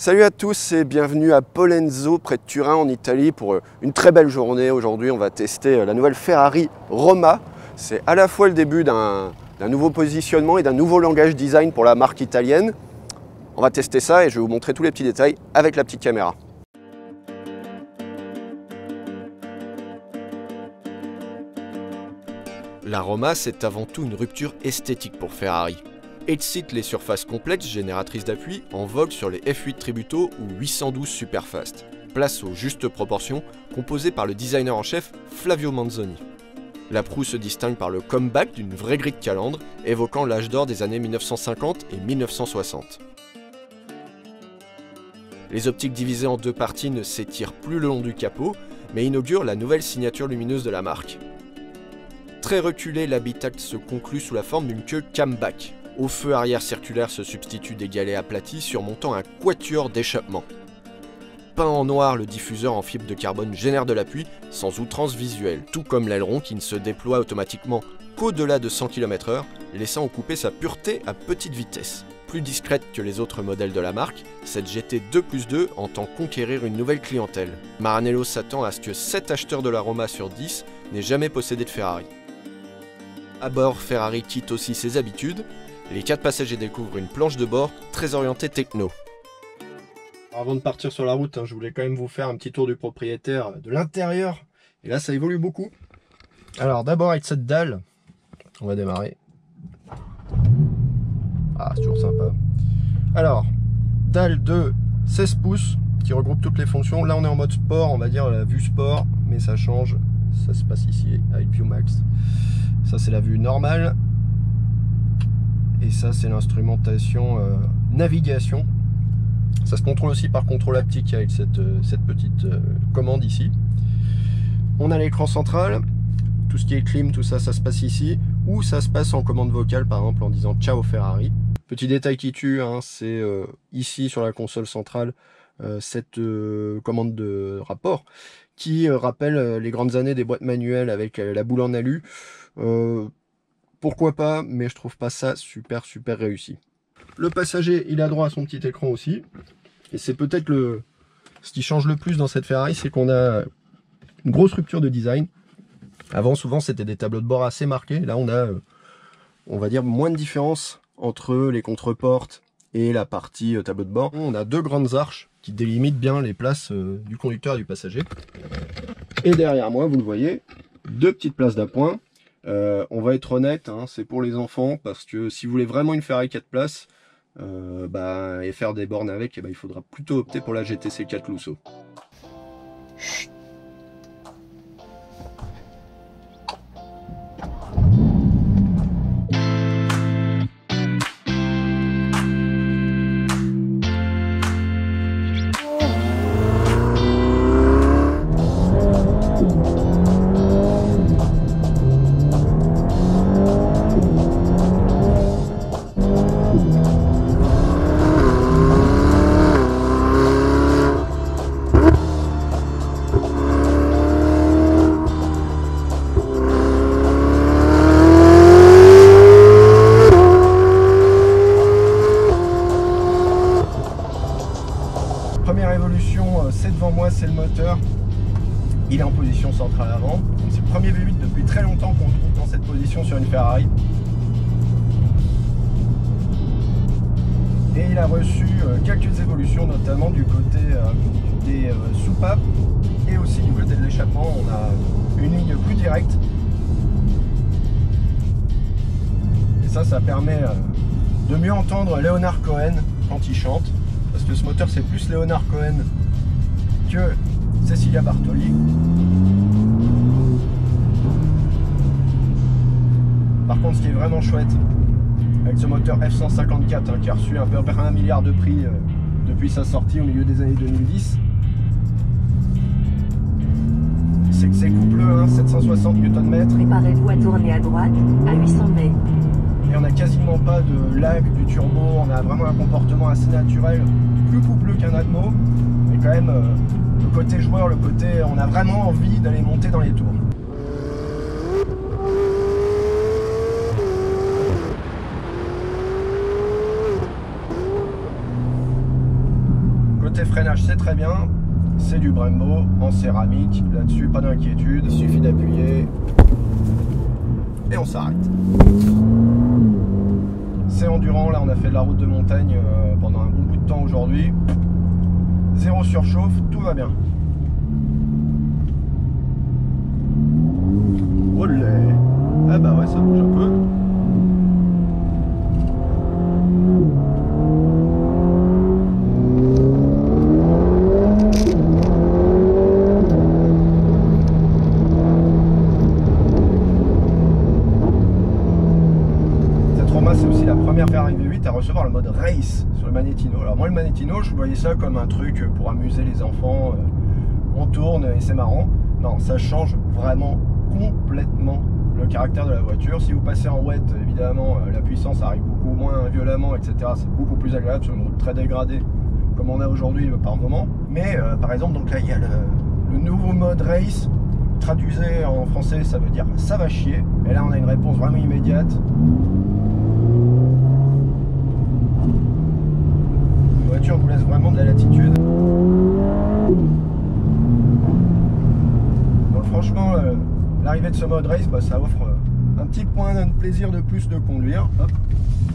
Salut à tous et bienvenue à Pollenzo, près de Turin en Italie, pour une très belle journée. Aujourd'hui, on va tester la nouvelle Ferrari Roma. C'est à la fois le début d'un nouveau positionnement et d'un nouveau langage design pour la marque italienne. On va tester ça et je vais vous montrer tous les petits détails avec la petite caméra. La Roma, c'est avant tout une rupture esthétique pour Ferrari. Excite les surfaces complètes génératrices d'appui en vogue sur les F8 Tributo ou 812 Superfast. Place aux justes proportions, composées par le designer en chef Flavio Manzoni. La proue se distingue par le comeback d'une vraie grille de calandre, évoquant l'âge d'or des années 1950 et 1960. Les optiques divisées en deux parties ne s'étirent plus le long du capot, mais inaugurent la nouvelle signature lumineuse de la marque. Très reculé, l'habitacle se conclut sous la forme d'une queue camback. Au feu arrière circulaire se substituent des galets aplatis surmontant un quatuor d'échappement. Peint en noir, le diffuseur en fibre de carbone génère de l'appui sans outrance visuelle, tout comme l'aileron qui ne se déploie automatiquement qu'au-delà de 100 km/h, laissant au coupé sa pureté à petite vitesse. Plus discrète que les autres modèles de la marque, cette GT 2+2 entend conquérir une nouvelle clientèle. Maranello s'attend à ce que 7 acheteurs de la Roma sur 10 n'aient jamais possédé de Ferrari. À bord, Ferrari quitte aussi ses habitudes. Les 4 passagers découvrent une planche de bord très orientée techno. Avant de partir sur la route, je voulais quand même vous faire un petit tour du propriétaire de l'intérieur. Et là, ça évolue beaucoup. Alors d'abord avec cette dalle, on va démarrer. Ah, c'est toujours sympa. Alors, dalle de 16 pouces qui regroupe toutes les fonctions. Là, on est en mode sport, on va dire la vue sport, mais ça change. Ça se passe ici avec View Max. Ça, c'est la vue normale. Et ça, c'est l'instrumentation navigation. Ça se contrôle aussi par contrôle haptique avec cette petite commande ici. On a l'écran central. Tout ce qui est clim, tout ça, ça se passe ici. Ou ça se passe en commande vocale, par exemple, en disant Ciao Ferrari. Petit détail qui tue, c'est ici sur la console centrale, cette commande de rapport qui rappelle les grandes années des boîtes manuelles avec la boule en alu. Pourquoi pas, mais je trouve pas ça super réussi. Le passager, il a droit à son petit écran aussi. Et c'est peut-être ce qui change le plus dans cette Ferrari, c'est qu'on a une grosse rupture de design. Avant, souvent, c'était des tableaux de bord assez marqués. Là, on a, on va dire, moins de différence entre les contreportes et la partie tableau de bord. On a deux grandes arches qui délimitent bien les places du conducteur et du passager. Et derrière moi, vous le voyez, deux petites places d'appoint. On va être honnête, c'est pour les enfants, parce que si vous voulez vraiment une Ferrari 4 places et faire des bornes avec, il faudra plutôt opter pour la GTC 4 Lusso. Première évolution, c'est devant moi, c'est le moteur. Il est en position centrale avant. C'est le premier V8 depuis très longtemps qu'on le trouve dans cette position sur une Ferrari. Et il a reçu quelques évolutions, notamment du côté des soupapes et aussi du côté de l'échappement. On a une ligne plus directe. Et ça permet de mieux entendre Leonard Cohen quand il chante. Parce que ce moteur, c'est plus Leonard Cohen que Cecilia Bartoli. Par contre, ce qui est vraiment chouette avec ce moteur F154 qui a reçu à peu près 1 milliard de prix depuis sa sortie au milieu des années 2010, c'est que c'est coupleux, 760 Nm. Préparez-vous à tourner à droite à 800 mètres. Et on n'a quasiment pas de lag du turbo, on a vraiment un comportement assez naturel, plus coupleux qu'un Atmo, mais quand même le côté joueur, le côté on a vraiment envie d'aller monter dans les tours. Côté freinage, c'est très bien. C'est du Brembo en céramique. Là-dessus, pas d'inquiétude. Il suffit d'appuyer et on s'arrête. C'est endurant. Là, on a fait de la route de montagne pendant un bon bout de temps aujourd'hui. Zéro surchauffe, tout va bien. Olé. Ah bah ouais, ça bouge un peu. C'est aussi la première Ferrari V8 à recevoir le mode race sur le Manettino. Alors moi le Manettino, je voyais ça comme un truc pour amuser les enfants, on tourne et c'est marrant. Non, ça change vraiment complètement le caractère de la voiture. Si vous passez en wet, évidemment, la puissance arrive beaucoup moins violemment, etc. C'est beaucoup plus agréable sur une route très dégradée comme on a aujourd'hui par moment. Mais par exemple, donc là il y a le nouveau mode race. Traduisé en français, ça veut dire ça va chier. Et là on a une réponse vraiment immédiate. La voiture vous laisse vraiment de la latitude. Donc franchement, l'arrivée de ce mode race, bah, ça offre un petit point de plaisir de plus de conduire. Hop.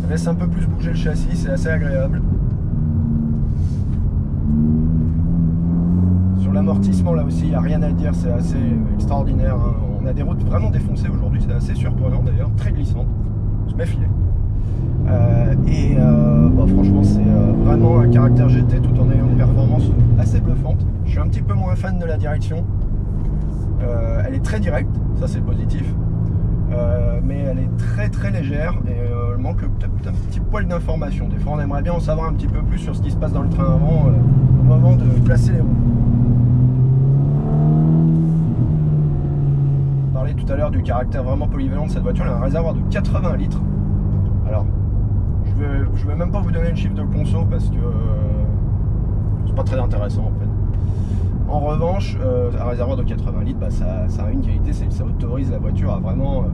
Ça laisse un peu plus bouger le châssis, c'est assez agréable. Sur l'amortissement là aussi, il n'y a rien à dire, c'est assez extraordinaire. Hein. On a des routes vraiment défoncées aujourd'hui, c'est assez surprenant d'ailleurs, très glissante. Je méfiais. Bah, franchement c'est vraiment un caractère GT tout en ayant une performance assez bluffante. Je suis un petit peu moins fan de la direction. Elle est très directe, ça c'est positif. Mais elle est très très légère et elle manque peut-être un petit poil d'information. Des fois on aimerait bien en savoir un petit peu plus sur ce qui se passe dans le train avant au moment de placer les roues. On parlait tout à l'heure du caractère vraiment polyvalent de cette voiture. Elle a un réservoir de 80 litres. Alors je vais même pas vous donner le chiffre de conso parce que c'est pas très intéressant en fait. En revanche, un réservoir de 80 litres, bah, ça a une qualité, c'est que ça autorise la voiture à vraiment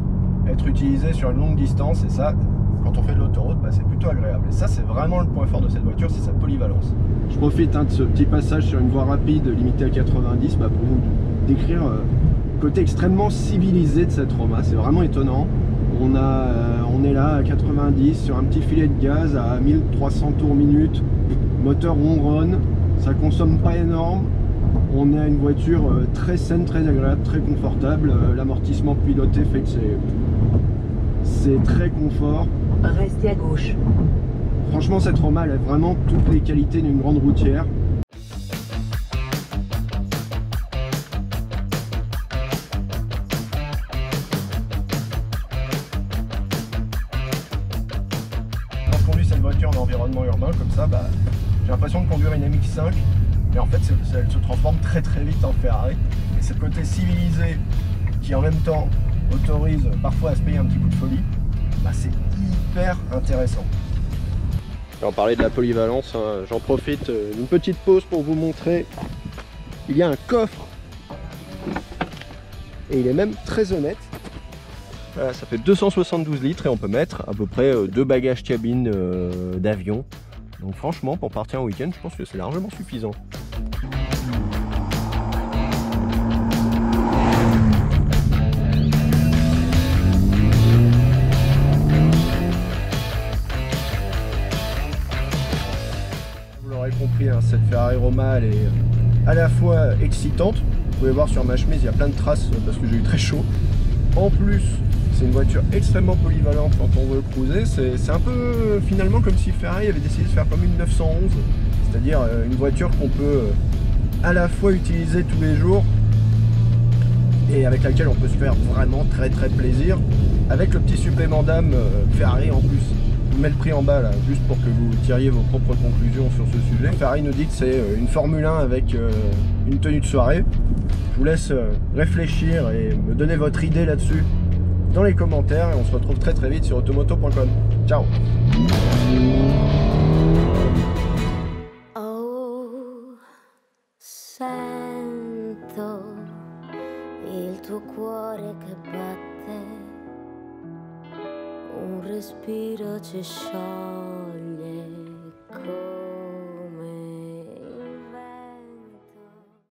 être utilisée sur une longue distance et ça, quand on fait de l'autoroute, bah, c'est plutôt agréable. Et ça, c'est vraiment le point fort de cette voiture, c'est sa polyvalence. Je profite de ce petit passage sur une voie rapide limitée à 90 bah, pour vous décrire le côté extrêmement civilisé de cette Roma. C'est vraiment étonnant. On est là à 90 sur un petit filet de gaz à 1300 tours minute, moteur ronronne, ça consomme pas énorme. On a une voiture très saine, très agréable, très confortable. L'amortissement piloté fait que c'est très confort. Restez à gauche. Franchement, cette Roma, elle a vraiment toutes les qualités d'une grande routière. Quand je conduis cette voiture en environnement urbain comme ça, bah, j'ai l'impression de conduire une MX-5. Mais en fait, elle se transforme très très vite en Ferrari. Et c'est le côté civilisé qui en même temps autorise parfois à se payer un petit coup de folie, bah, c'est hyper intéressant. On parlait de la polyvalence, hein. J'en profite d'une petite pause pour vous montrer. Il y a un coffre et il est même très honnête. Voilà, ça fait 272 litres et on peut mettre à peu près 2 bagages cabine d'avion. Donc franchement, pour partir en week-end, je pense que c'est largement suffisant. Vous l'aurez compris, hein, cette Ferrari Roma, elle est à la fois excitante. Vous pouvez voir sur ma chemise, il y a plein de traces parce que j'ai eu très chaud. En plus, c'est une voiture extrêmement polyvalente quand on veut cruiser. C'est un peu finalement comme si Ferrari avait décidé de faire comme une 911, c'est-à-dire une voiture qu'on peut à la fois utiliser tous les jours et avec laquelle on peut se faire vraiment très très plaisir, avec le petit supplément d'âme Ferrari en plus. Je vous mets le prix en bas là, juste pour que vous tiriez vos propres conclusions sur ce sujet. Ferrari nous dit que c'est une Formule 1 avec une tenue de soirée. Je vous laisse réfléchir et me donner votre idée là-dessus dans les commentaires et on se retrouve très très vite sur automoto.com. Ciao. Oh, sento il tuo cuore che batte, un respiro ci scioglie